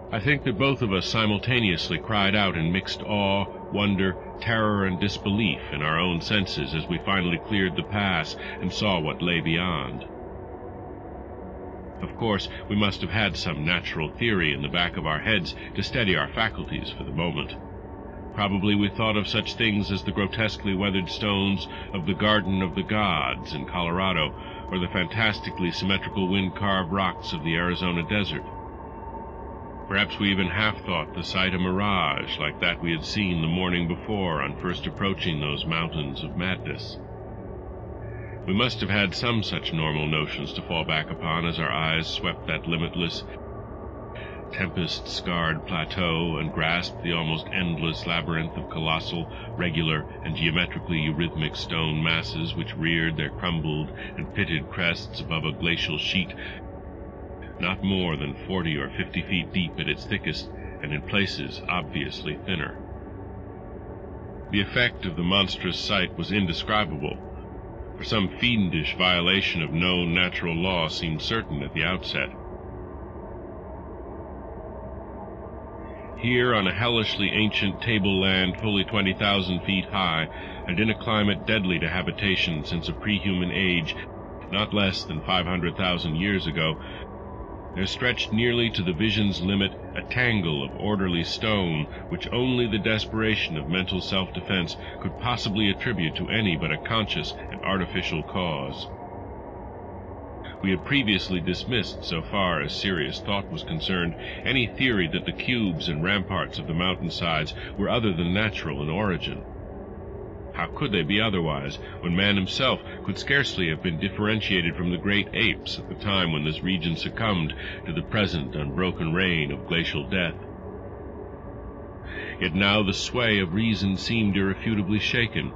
I think that both of us simultaneously cried out in mixed awe, wonder, terror, and disbelief in our own senses as we finally cleared the pass and saw what lay beyond. Of course, we must have had some natural theory in the back of our heads to steady our faculties for the moment. Probably we thought of such things as the grotesquely weathered stones of the Garden of the Gods in Colorado, or the fantastically symmetrical wind-carved rocks of the Arizona desert. Perhaps we even half-thought the sight a mirage like that we had seen the morning before on first approaching those mountains of madness. We must have had some such normal notions to fall back upon as our eyes swept that limitless, tempest-scarred plateau and grasped the almost endless labyrinth of colossal, regular, and geometrically eurythmic stone masses which reared their crumbled and pitted crests above a glacial sheet not more than 40 or 50 feet deep at its thickest, and in places obviously thinner. The effect of the monstrous sight was indescribable, for some fiendish violation of known natural law seemed certain at the outset. Here, on a hellishly ancient tableland fully 20,000 feet high, and in a climate deadly to habitation since a pre-human age not less than 500,000 years ago, there stretched nearly to the vision's limit a tangle of orderly stone which only the desperation of mental self-defense could possibly attribute to any but a conscious and artificial cause. We had previously dismissed, so far as serious thought was concerned, any theory that the cubes and ramparts of the mountainsides were other than natural in origin. How could they be otherwise, when man himself could scarcely have been differentiated from the great apes at the time when this region succumbed to the present unbroken reign of glacial death? Yet now the sway of reason seemed irrefutably shaken,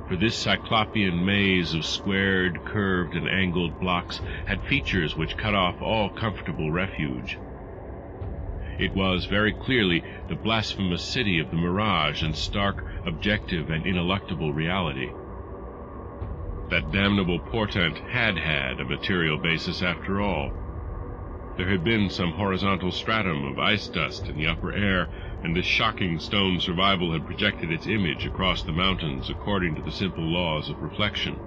for this cyclopean maze of squared, curved, and angled blocks had features which cut off all comfortable refuge. It was very clearly the blasphemous city of the mirage and stark, objective, and ineluctable reality. That damnable portent had a material basis after all. There had been some horizontal stratum of ice dust in the upper air, and this shocking stone survival had projected its image across the mountains according to the simple laws of reflection.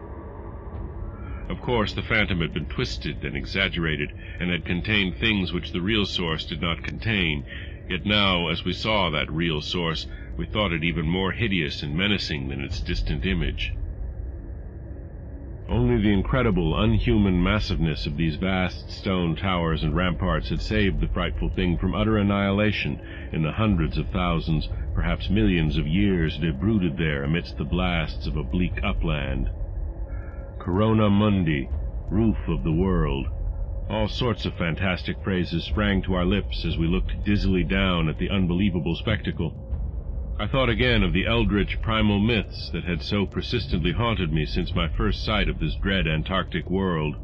Of course, the phantom had been twisted and exaggerated, and had contained things which the real source did not contain, yet now, as we saw that real source, we thought it even more hideous and menacing than its distant image. Only the incredible, unhuman massiveness of these vast stone towers and ramparts had saved the frightful thing from utter annihilation in the hundreds of thousands, perhaps millions of years it had brooded there amidst the blasts of a bleak upland. Corona mundi, roof of the world. All sorts of fantastic phrases sprang to our lips as we looked dizzily down at the unbelievable spectacle. I thought again of the eldritch primal myths that had so persistently haunted me since my first sight of this dread Antarctic world,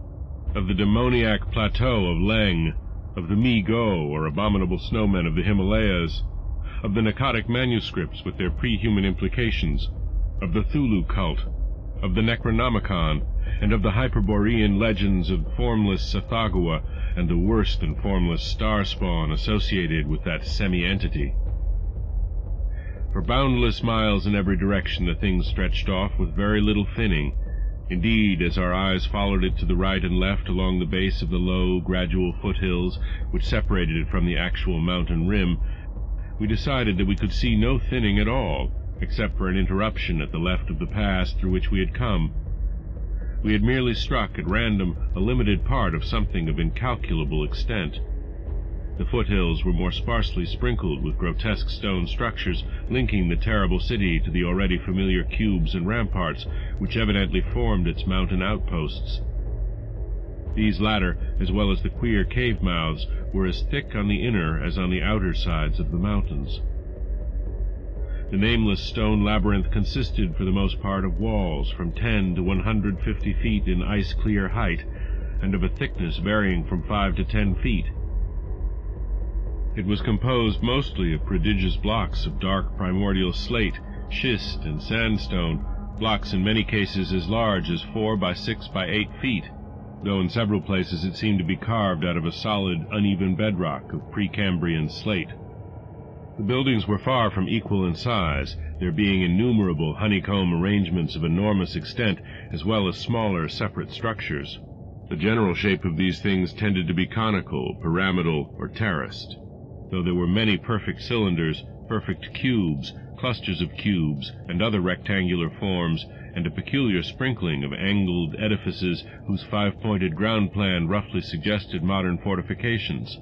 of the demoniac plateau of Leng, of the Mi-Go, or abominable snowmen of the Himalayas, of the Nakadic manuscripts with their pre-human implications, of the Thulu cult, of the Necronomicon, and of the Hyperborean legends of formless Sathagua and the worse than formless star spawn associated with that semi-entity. For boundless miles in every direction the thing stretched off with very little thinning. Indeed, as our eyes followed it to the right and left along the base of the low, gradual foothills which separated it from the actual mountain rim, we decided that we could see no thinning at all, except for an interruption at the left of the pass through which we had come. We had merely struck at random a limited part of something of incalculable extent. The foothills were more sparsely sprinkled with grotesque stone structures linking the terrible city to the already familiar cubes and ramparts which evidently formed its mountain outposts. These latter, as well as the queer cave mouths, were as thick on the inner as on the outer sides of the mountains. The nameless stone labyrinth consisted for the most part of walls from 10 to 150 feet in ice-clear height, and of a thickness varying from 5 to 10 feet. It was composed mostly of prodigious blocks of dark primordial slate, schist, and sandstone, blocks in many cases as large as 4 by 6 by 8 feet, though in several places it seemed to be carved out of a solid, uneven bedrock of Precambrian slate. The buildings were far from equal in size, there being innumerable honeycomb arrangements of enormous extent, as well as smaller, separate structures. The general shape of these things tended to be conical, pyramidal, or terraced, though there were many perfect cylinders, perfect cubes, clusters of cubes, and other rectangular forms, and a peculiar sprinkling of angled edifices whose five-pointed ground plan roughly suggested modern fortifications.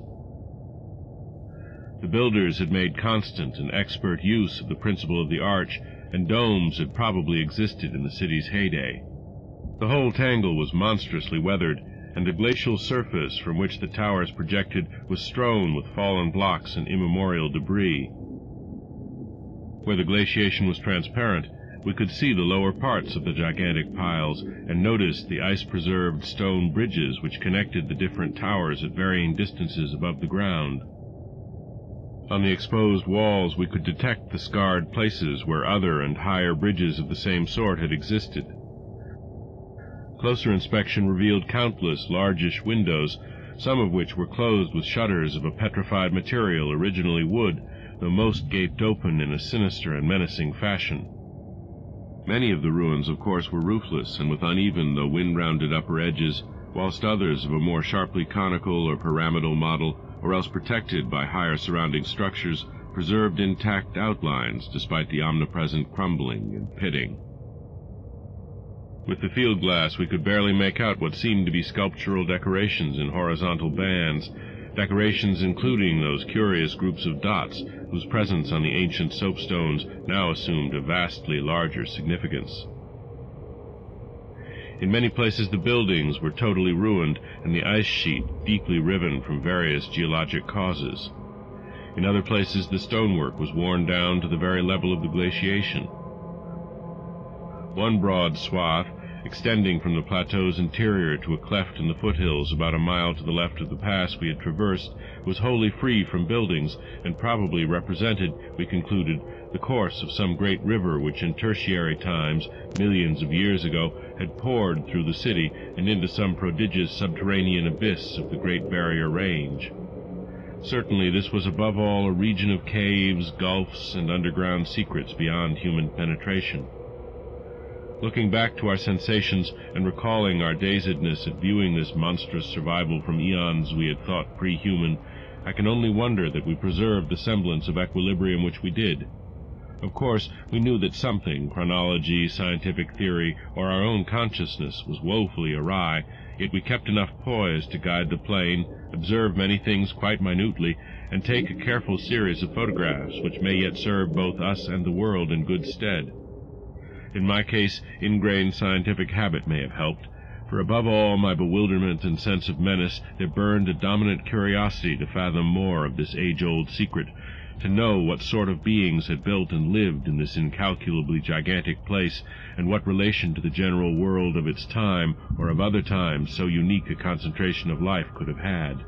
The builders had made constant and expert use of the principle of the arch, and domes had probably existed in the city's heyday. The whole tangle was monstrously weathered, and the glacial surface from which the towers projected was strewn with fallen blocks and immemorial debris. Where the glaciation was transparent, we could see the lower parts of the gigantic piles, and noticed the ice-preserved stone bridges which connected the different towers at varying distances above the ground. On the exposed walls we could detect the scarred places where other and higher bridges of the same sort had existed. Closer inspection revealed countless largish windows, some of which were closed with shutters of a petrified material, originally wood, though most gaped open in a sinister and menacing fashion. Many of the ruins, of course, were roofless and with uneven though wind-rounded upper edges, whilst others of a more sharply conical or pyramidal model, or else protected by higher surrounding structures, preserved intact outlines despite the omnipresent crumbling and pitting. With the field glass we could barely make out what seemed to be sculptural decorations in horizontal bands, decorations including those curious groups of dots whose presence on the ancient soapstones now assumed a vastly larger significance. In many places the buildings were totally ruined, and the ice sheet deeply riven from various geologic causes. In other places the stonework was worn down to the very level of the glaciation. One broad swath, extending from the plateau's interior to a cleft in the foothills about a mile to the left of the pass we had traversed, was wholly free from buildings, and probably represented, we concluded, the course of some great river which in tertiary times, millions of years ago, had poured through the city and into some prodigious subterranean abyss of the Great Barrier Range. Certainly this was above all a region of caves, gulfs, and underground secrets beyond human penetration. Looking back to our sensations and recalling our dazedness at viewing this monstrous survival from eons we had thought pre-human, I can only wonder that we preserved the semblance of equilibrium which we did. Of course, we knew that something, chronology, scientific theory, or our own consciousness, was woefully awry, yet we kept enough poise to guide the plane, observe many things quite minutely, and take a careful series of photographs which may yet serve both us and the world in good stead. In my case, ingrained scientific habit may have helped, for above all my bewilderment and sense of menace there burned a dominant curiosity to fathom more of this age-old secret, to know what sort of beings had built and lived in this incalculably gigantic place, and what relation to the general world of its time, or of other times so unique a concentration of life could have had.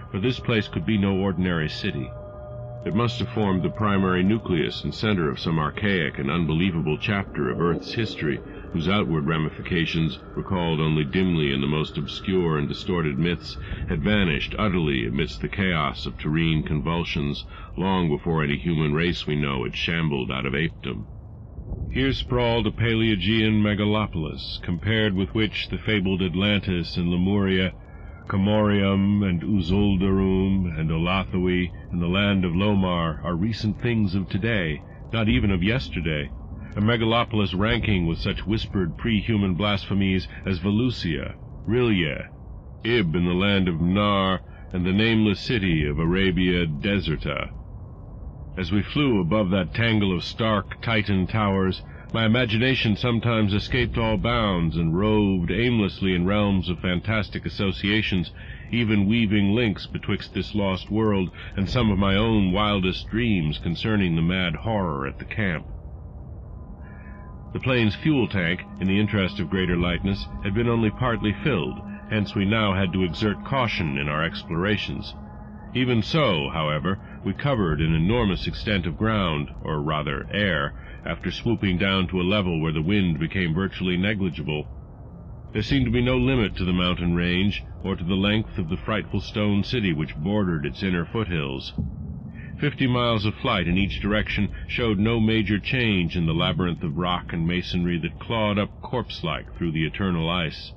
For this place could be no ordinary city. It must have formed the primary nucleus and center of some archaic and unbelievable chapter of Earth's history, whose outward ramifications, recalled only dimly in the most obscure and distorted myths, had vanished utterly amidst the chaos of terrene convulsions, long before any human race we know had shambled out of apedom. Here sprawled a Paleogean megalopolis, compared with which the fabled Atlantis and Lemuria, Comorium and Uzuldarum and Olathoe and the land of Lomar are recent things of today, not even of yesterday, a megalopolis ranking with such whispered pre-human blasphemies as Valusia, Rilya, Ib in the land of Nar, and the nameless city of Arabia Deserta. As we flew above that tangle of stark Titan towers, my imagination sometimes escaped all bounds and roved aimlessly in realms of fantastic associations, even weaving links betwixt this lost world and some of my own wildest dreams concerning the mad horror at the camp. The plane's fuel tank, in the interest of greater lightness, had been only partly filled, hence we now had to exert caution in our explorations. Even so, however, we covered an enormous extent of ground, or rather air, after swooping down to a level where the wind became virtually negligible. There seemed to be no limit to the mountain range, or to the length of the frightful stone city which bordered its inner foothills. 50 miles of flight in each direction showed no major change in the labyrinth of rock and masonry that clawed up corpse-like through the eternal ice.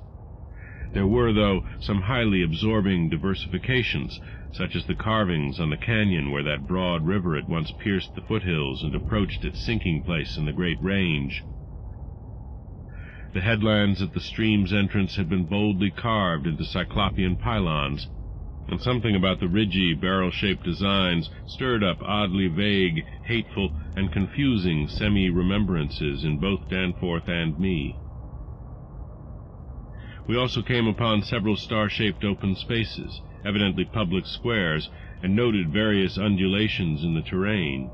There were, though, some highly absorbing diversifications, such as the carvings on the canyon where that broad river at once pierced the foothills and approached its sinking place in the great range. The headlands at the stream's entrance had been boldly carved into cyclopean pylons, and something about the ridgy, barrel-shaped designs stirred up oddly vague, hateful, and confusing semi-remembrances in both Danforth and me. We also came upon several star-shaped open spaces, evidently public squares, and noted various undulations in the terrain.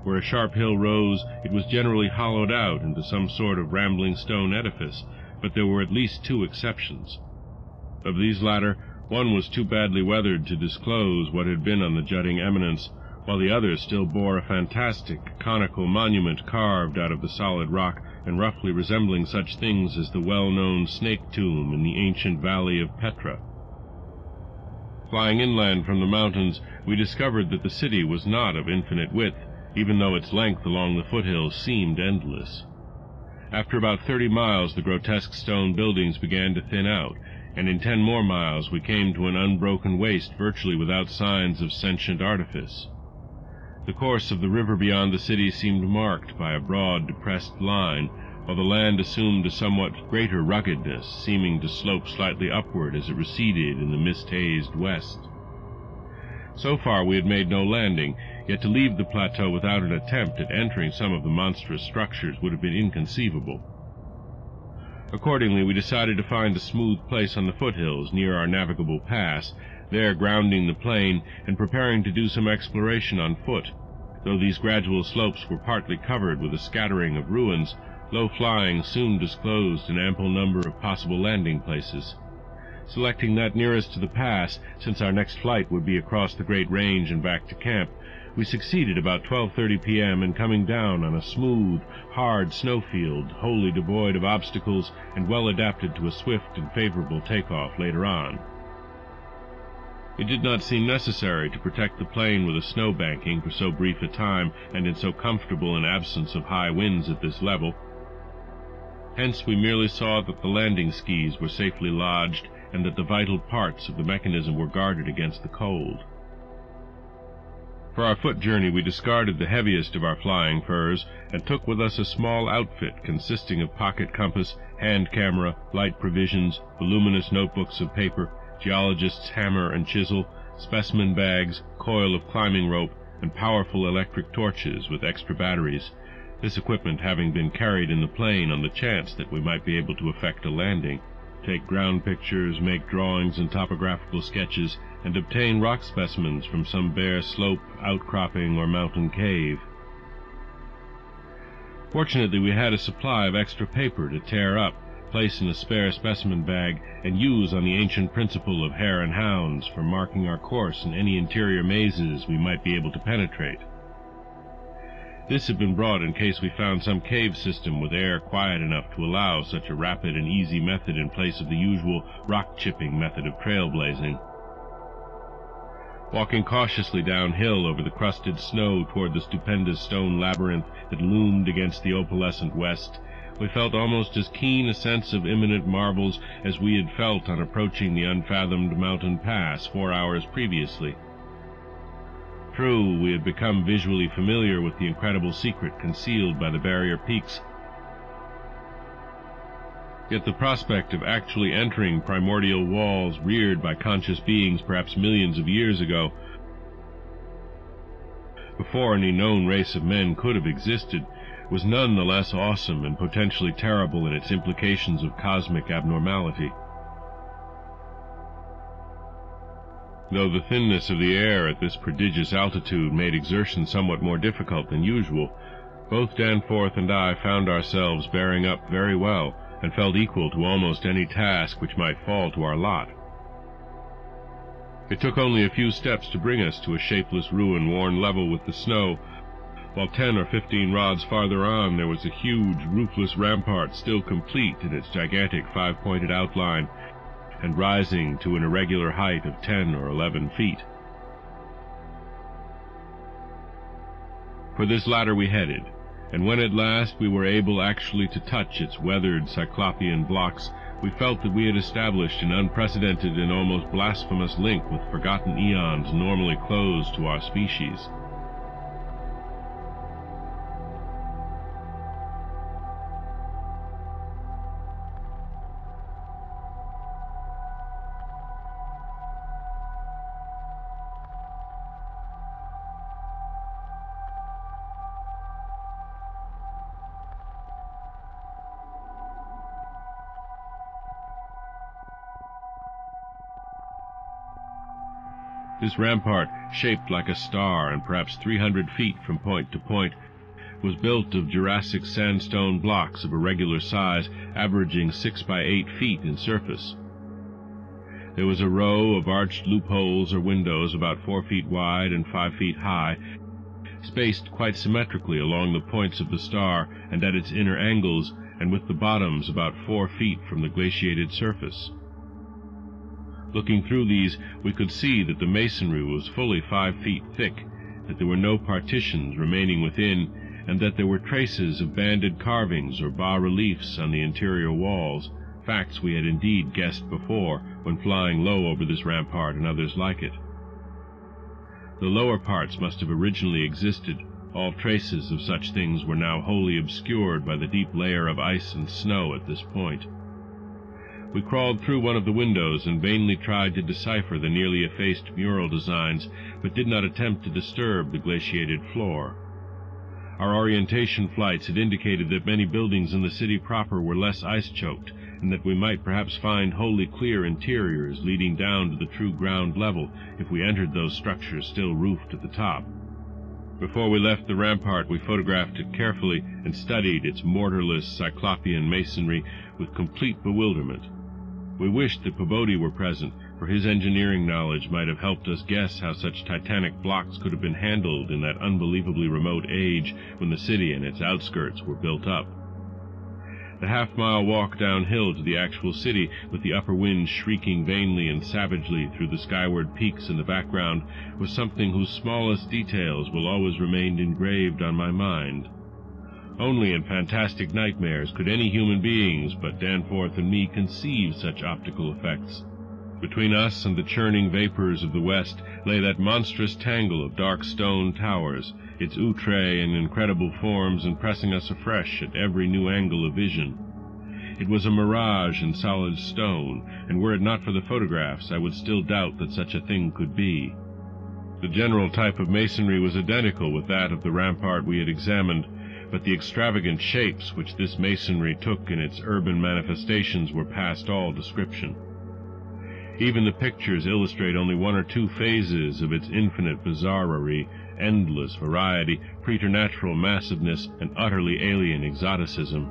Where a sharp hill rose, it was generally hollowed out into some sort of rambling stone edifice, but there were at least 2 exceptions. Of these latter, one was too badly weathered to disclose what had been on the jutting eminence, while the other still bore a fantastic, conical monument carved out of the solid rock and roughly resembling such things as the well-known snake tomb in the ancient valley of Petra. Flying inland from the mountains, we discovered that the city was not of infinite width, even though its length along the foothills seemed endless. After about 30 miles, the grotesque stone buildings began to thin out, and in 10 more miles we came to an unbroken waste virtually without signs of sentient artifice. The course of the river beyond the city seemed marked by a broad, depressed line, while the land assumed a somewhat greater ruggedness, seeming to slope slightly upward as it receded in the mist-hazed west. So far we had made no landing, yet to leave the plateau without an attempt at entering some of the monstrous structures would have been inconceivable. Accordingly, we decided to find a smooth place on the foothills near our navigable pass, there grounding the plane and preparing to do some exploration on foot. Though these gradual slopes were partly covered with a scattering of ruins, low flying soon disclosed an ample number of possible landing places. Selecting that nearest to the pass, since our next flight would be across the great range and back to camp, we succeeded about 12:30 p.m. in coming down on a smooth, hard snowfield, wholly devoid of obstacles and well adapted to a swift and favorable takeoff later on. It did not seem necessary to protect the plane with a snow banking for so brief a time and in so comfortable an absence of high winds at this level. Hence we merely saw that the landing skis were safely lodged and that the vital parts of the mechanism were guarded against the cold. For our foot journey we discarded the heaviest of our flying furs and took with us a small outfit consisting of pocket compass, hand camera, light provisions, voluminous notebooks of paper, geologist's hammer and chisel, specimen bags, coil of climbing rope, and powerful electric torches with extra batteries, this equipment having been carried in the plane on the chance that we might be able to effect a landing, take ground pictures, make drawings and topographical sketches, and obtain rock specimens from some bare slope, outcropping, or mountain cave. Fortunately, we had a supply of extra paper to tear up, place in a spare specimen bag, and use on the ancient principle of hare and hounds for marking our course in any interior mazes we might be able to penetrate. This had been brought in case we found some cave system with air quiet enough to allow such a rapid and easy method in place of the usual rock-chipping method of trailblazing. Walking cautiously downhill over the crusted snow toward the stupendous stone labyrinth that loomed against the opalescent west, we felt almost as keen a sense of imminent marvels as we had felt on approaching the unfathomed mountain pass 4 hours previously. True, we had become visually familiar with the incredible secret concealed by the barrier peaks, yet the prospect of actually entering primordial walls reared by conscious beings perhaps millions of years ago, before any known race of men could have existed, was none the less awesome and potentially terrible in its implications of cosmic abnormality. Though the thinness of the air at this prodigious altitude made exertion somewhat more difficult than usual, both Danforth and I found ourselves bearing up very well, and felt equal to almost any task which might fall to our lot. It took only a few steps to bring us to a shapeless ruin worn level with the snow, while 10 or 15 rods farther on there was a huge, roofless rampart still complete in its gigantic 5-pointed outline, and rising to an irregular height of 10 or 11 feet. For this latter we headed, and when at last we were able actually to touch its weathered cyclopean blocks, we felt that we had established an unprecedented and almost blasphemous link with forgotten eons normally closed to our species. This rampart, shaped like a star and perhaps 300 feet from point to point, was built of Jurassic sandstone blocks of irregular size, averaging 6 by 8 feet in surface. There was a row of arched loopholes or windows about 4 feet wide and 5 feet high, spaced quite symmetrically along the points of the star and at its inner angles, and with the bottoms about 4 feet from the glaciated surface. Looking through these, we could see that the masonry was fully 5 feet thick, that there were no partitions remaining within, and that there were traces of banded carvings or bas-reliefs on the interior walls, facts we had indeed guessed before when flying low over this rampart and others like it. The lower parts must have originally existed. All traces of such things were now wholly obscured by the deep layer of ice and snow at this point. We crawled through one of the windows and vainly tried to decipher the nearly effaced mural designs, but did not attempt to disturb the glaciated floor. Our orientation flights had indicated that many buildings in the city proper were less ice-choked, and that we might perhaps find wholly clear interiors leading down to the true ground level if we entered those structures still roofed at the top. Before we left the rampart, we photographed it carefully and studied its mortarless cyclopean masonry with complete bewilderment. We wished that Pabodie were present, for his engineering knowledge might have helped us guess how such titanic blocks could have been handled in that unbelievably remote age when the city and its outskirts were built up. The half-mile walk downhill to the actual city, with the upper wind shrieking vainly and savagely through the skyward peaks in the background, was something whose smallest details will always remain engraved on my mind. Only in fantastic nightmares could any human beings but Danforth and me conceive such optical effects. Between us and the churning vapors of the west lay that monstrous tangle of dark stone towers, its outre and incredible forms impressing us afresh at every new angle of vision. It was a mirage in solid stone, and were it not for the photographs, I would still doubt that such a thing could be. The general type of masonry was identical with that of the rampart we had examined, but the extravagant shapes which this masonry took in its urban manifestations were past all description. Even the pictures illustrate only 1 or 2 phases of its infinite bizarrerie, endless variety, preternatural massiveness, and utterly alien exoticism.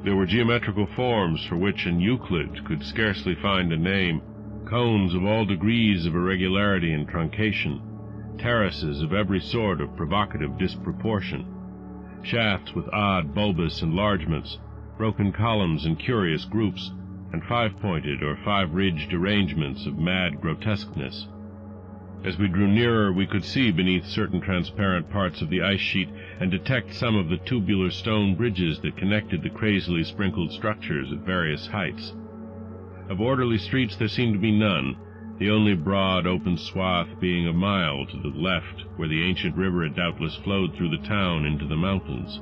There were geometrical forms for which an Euclid could scarcely find a name, cones of all degrees of irregularity and truncation, terraces of every sort of provocative disproportion, shafts with odd bulbous enlargements, broken columns in curious groups, and 5-pointed or 5-ridged arrangements of mad grotesqueness. As we drew nearer, we could see beneath certain transparent parts of the ice sheet and detect some of the tubular stone bridges that connected the crazily sprinkled structures at various heights. Of orderly streets there seemed to be none, the only broad open swath being a mile to the left, where the ancient river had doubtless flowed through the town into the mountains.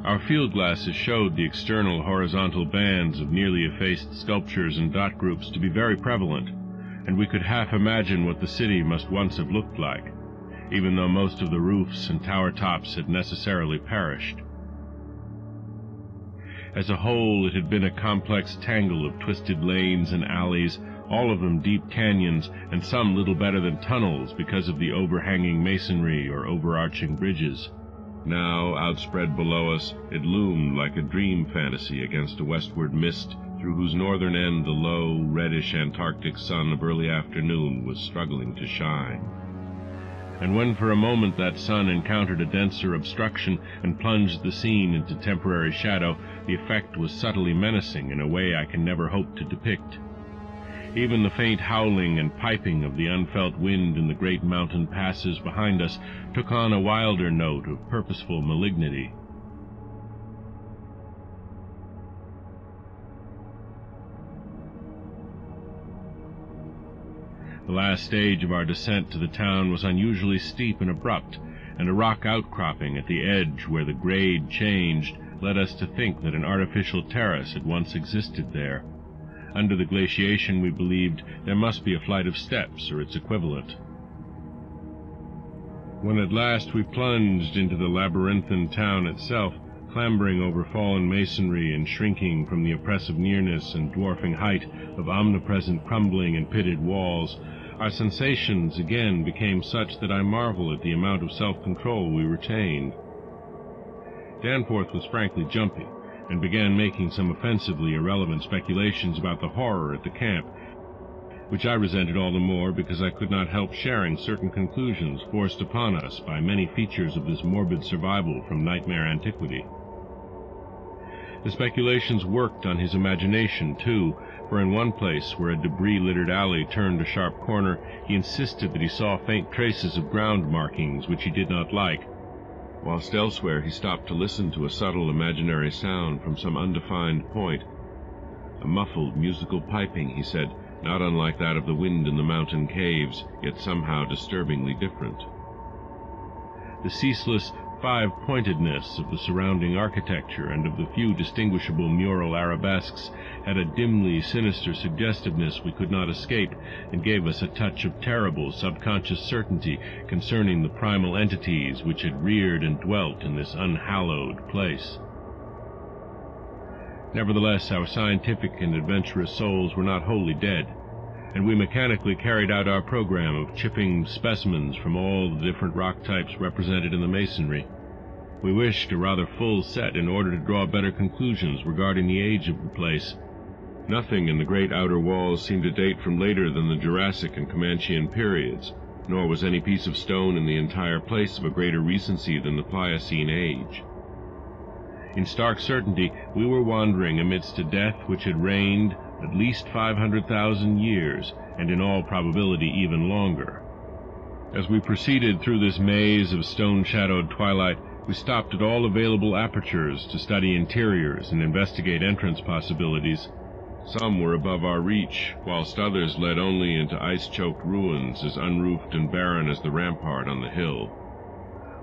Our field glasses showed the external horizontal bands of nearly effaced sculptures and dot groups to be very prevalent, and we could half imagine what the city must once have looked like, even though most of the roofs and tower tops had necessarily perished. As a whole, it had been a complex tangle of twisted lanes and alleys, all of them deep canyons, and some little better than tunnels because of the overhanging masonry or overarching bridges. Now, outspread below us, it loomed like a dream fantasy against a westward mist through whose northern end the low, reddish Antarctic sun of early afternoon was struggling to shine. and when for a moment that sun encountered a denser obstruction and plunged the scene into temporary shadow, the effect was subtly menacing in a way I can never hope to depict. Even the faint howling and piping of the unfelt wind in the great mountain passes behind us took on a wilder note of purposeful malignity. The last stage of our descent to the town was unusually steep and abrupt, and a rock outcropping at the edge where the grade changed led us to think that an artificial terrace had once existed there. Under the glaciation, we believed, there must be a flight of steps or its equivalent. When at last we plunged into the labyrinthine town itself, clambering over fallen masonry and shrinking from the oppressive nearness and dwarfing height of omnipresent crumbling and pitted walls, our sensations again became such that I marvel at the amount of self-control we retained. Danforth was frankly jumpy, and began making some offensively irrelevant speculations about the horror at the camp, which I resented all the more because I could not help sharing certain conclusions forced upon us by many features of this morbid survival from nightmare antiquity. The speculations worked on his imagination, too, for in one place where a debris-littered alley turned a sharp corner, he insisted that he saw faint traces of ground markings which he did not like, whilst elsewhere he stopped to listen to a subtle imaginary sound from some undefined point. A muffled musical piping, he said, not unlike that of the wind in the mountain caves, yet somehow disturbingly different. The ceaseless five-pointedness of the surrounding architecture and of the few distinguishable mural arabesques had a dimly sinister suggestiveness we could not escape, and gave us a touch of terrible subconscious certainty concerning the primal entities which had reared and dwelt in this unhallowed place. Nevertheless, our scientific and adventurous souls were not wholly dead, and we mechanically carried out our program of chipping specimens from all the different rock types represented in the masonry. We wished a rather full set in order to draw better conclusions regarding the age of the place. Nothing in the great outer walls seemed to date from later than the Jurassic and Comanchean periods, nor was any piece of stone in the entire place of a greater recency than the Pliocene age. In stark certainty, we were wandering amidst a death which had reigned at least 500,000 years, and in all probability even longer. As we proceeded through this maze of stone-shadowed twilight, we stopped at all available apertures to study interiors and investigate entrance possibilities. Some were above our reach, whilst others led only into ice-choked ruins as unroofed and barren as the rampart on the hill.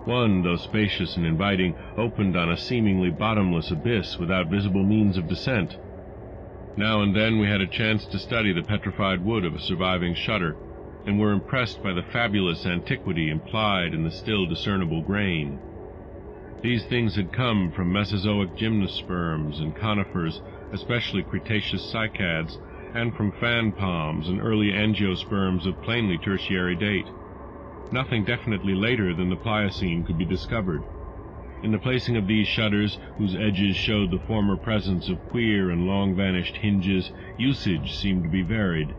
One, though spacious and inviting, opened on a seemingly bottomless abyss without visible means of descent. Now and then we had a chance to study the petrified wood of a surviving shutter, and were impressed by the fabulous antiquity implied in the still discernible grain. These things had come from Mesozoic gymnosperms and conifers, especially Cretaceous cycads, and from fan palms and early angiosperms of plainly tertiary date. Nothing definitely later than the Pliocene could be discovered. In the placing of these shutters, whose edges showed the former presence of queer and long-vanished hinges, usage seemed to be varied,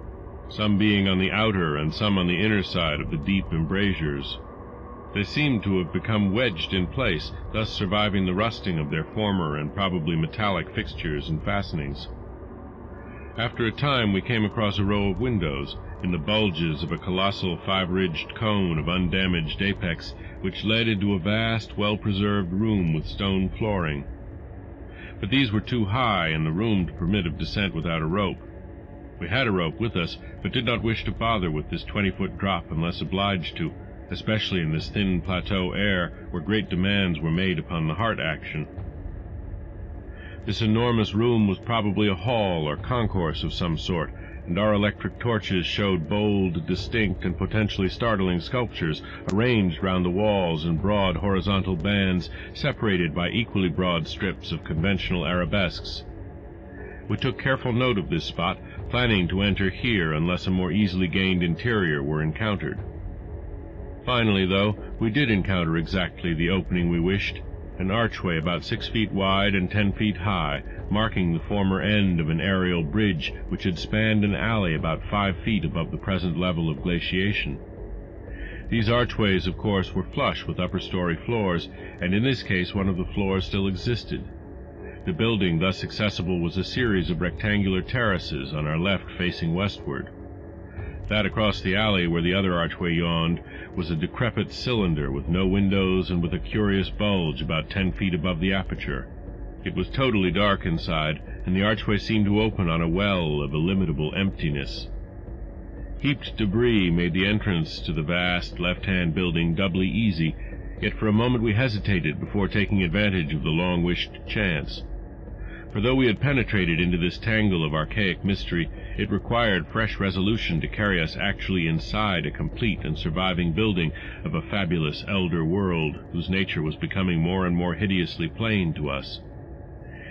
some being on the outer and some on the inner side of the deep embrasures. They seemed to have become wedged in place, thus surviving the rusting of their former and probably metallic fixtures and fastenings. After a time we came across a row of windows, in the bulges of a colossal five-ridged cone of undamaged apex, which led into a vast, well-preserved room with stone flooring. But these were too high in the room to permit of descent without a rope. We had a rope with us, but did not wish to bother with this 20-foot drop unless obliged to, especially in this thin plateau air where great demands were made upon the heart action. This enormous room was probably a hall or concourse of some sort, and our electric torches showed bold, distinct, and potentially startling sculptures arranged round the walls in broad horizontal bands, separated by equally broad strips of conventional arabesques. We took careful note of this spot, planning to enter here unless a more easily gained interior were encountered. Finally, though, we did encounter exactly the opening we wished, an archway about 6 feet wide and 10 feet high, marking the former end of an aerial bridge which had spanned an alley about 5 feet above the present level of glaciation. These archways, of course, were flush with upper-story floors, and in this case one of the floors still existed. The building thus accessible was a series of rectangular terraces on our left facing westward. That across the alley where the other archway yawned was a decrepit cylinder with no windows and with a curious bulge about 10 feet above the aperture. It was totally dark inside, and the archway seemed to open on a well of illimitable emptiness. Heaped debris made the entrance to the vast left-hand building doubly easy, yet for a moment we hesitated before taking advantage of the long-wished chance. For though we had penetrated into this tangle of archaic mystery, it required fresh resolution to carry us actually inside a complete and surviving building of a fabulous elder world, whose nature was becoming more and more hideously plain to us.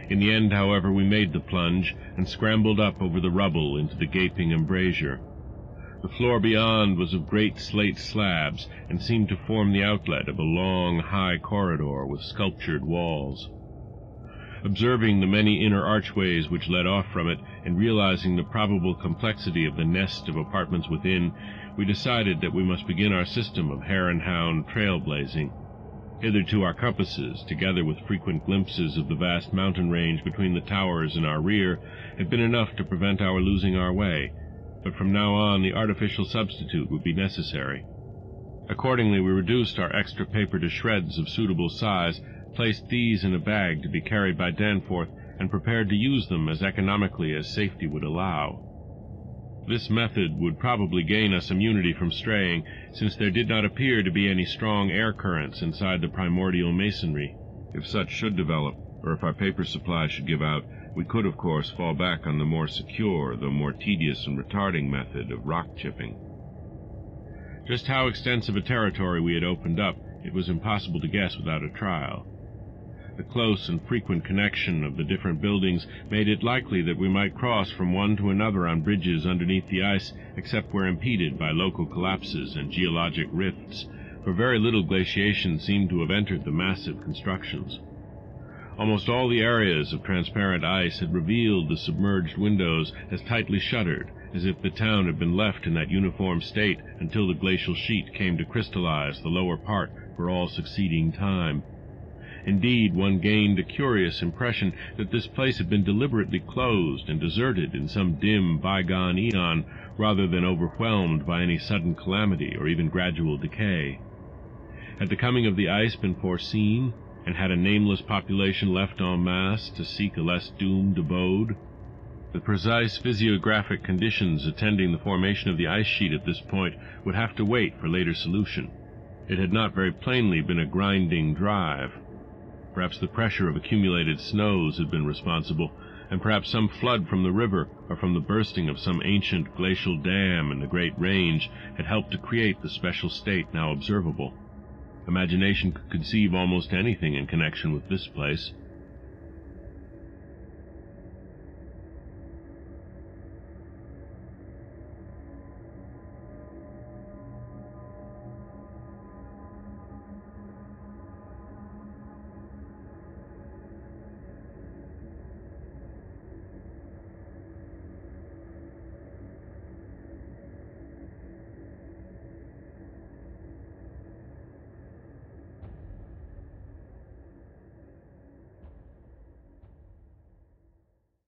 In the end, however, we made the plunge, and scrambled up over the rubble into the gaping embrasure. The floor beyond was of great slate slabs, and seemed to form the outlet of a long, high corridor with sculptured walls. Observing the many inner archways which led off from it, and realizing the probable complexity of the nest of apartments within, we decided that we must begin our system of hare-and-hound trail-blazing. Hitherto our compasses, together with frequent glimpses of the vast mountain range between the towers in our rear, had been enough to prevent our losing our way, but from now on the artificial substitute would be necessary. Accordingly, we reduced our extra paper to shreds of suitable size, placed these in a bag to be carried by Danforth, and prepared to use them as economically as safety would allow. This method would probably gain us immunity from straying, since there did not appear to be any strong air currents inside the primordial masonry. If such should develop, or if our paper supply should give out, we could, of course, fall back on the more secure, though more tedious and retarding method of rock chipping. Just how extensive a territory we had opened up, it was impossible to guess without a trial. The close and frequent connection of the different buildings made it likely that we might cross from one to another on bridges underneath the ice, except where impeded by local collapses and geologic rifts, for very little glaciation seemed to have entered the massive constructions. Almost all the areas of transparent ice had revealed the submerged windows as tightly shuttered, as if the town had been left in that uniform state until the glacial sheet came to crystallize the lower part for all succeeding time. Indeed, one gained a curious impression that this place had been deliberately closed and deserted in some dim, bygone eon, rather than overwhelmed by any sudden calamity or even gradual decay. Had the coming of the ice been foreseen, and had a nameless population left en masse to seek a less doomed abode? The precise physiographic conditions attending the formation of the ice sheet at this point would have to wait for later solution. It had not very plainly been a grinding drive. Perhaps the pressure of accumulated snows had been responsible, and perhaps some flood from the river or from the bursting of some ancient glacial dam in the great range had helped to create the special state now observable. Imagination could conceive almost anything in connection with this place.